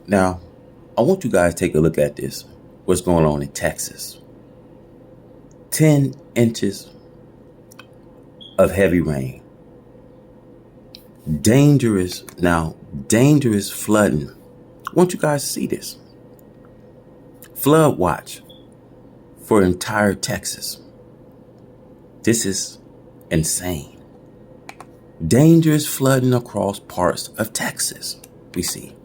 Now, I want you guys to take a look at this. What's going on in Texas? 10 inches of heavy rain. Dangerous flooding. I want you guys to see this. Flood watch for entire Texas. This is insane. Dangerous flooding across parts of Texas, we see.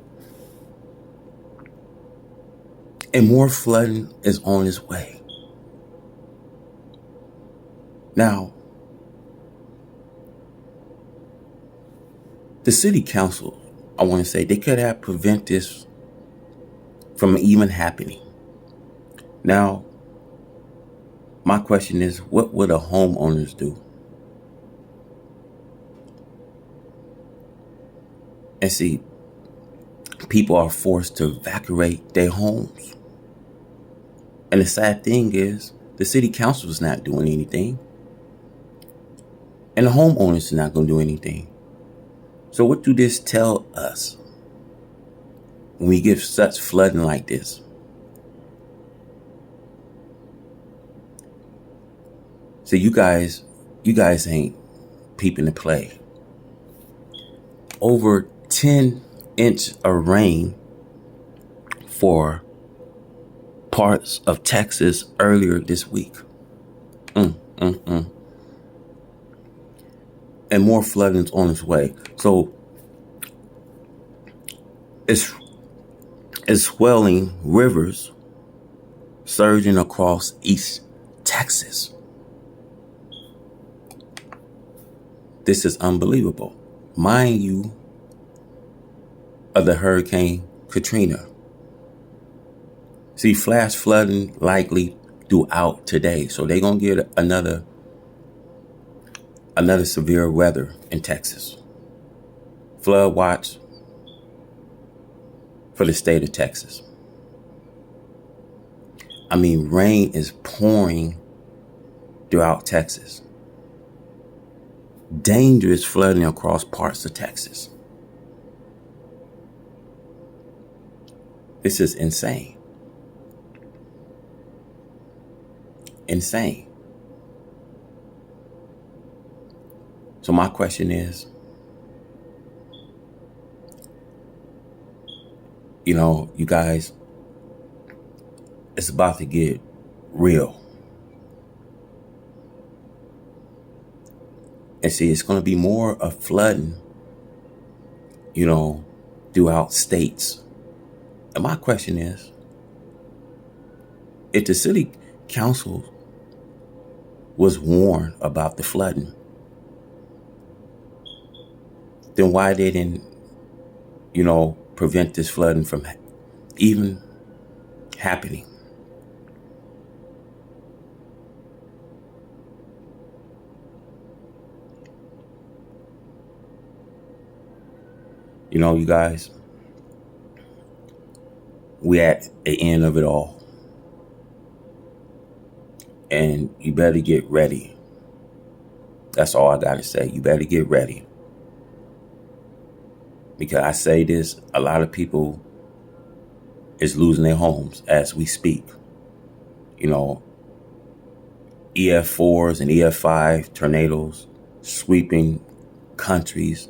And more flooding is on its way. Now, the city council, I want to say, they could have prevented this from even happening. Now, my question is, what would the homeowners do? And see, people are forced to evacuate their homes. And the sad thing is, the city council is not doing anything. And the homeowners are not going to do anything. So what do this tell us when we get such flooding like this? So you guys ain't peeping the play. Over 10 inches of rain for parts of Texas earlier this week. And more flooding's on its way. So it's swelling rivers surging across East Texas. This is unbelievable. Mind you, of the Hurricane Katrina. See, flash flooding likely throughout today. So they're going to get another severe weather in Texas. Flood watch for the state of Texas. I mean, rain is pouring throughout Texas. Dangerous flooding across parts of Texas. This is insane. Insane. So my question is, you guys, it's about to get real. And see, it's going to be more of flooding, throughout states. And my question is, if the city council was warned about the flooding, then why they didn't, prevent this flooding from even happening? You guys, we at the end of it all. And you better get ready. That's all I got to say. You better get ready. Because I say this, a lot of people is losing their homes as we speak. EF4s and EF5 tornadoes sweeping countries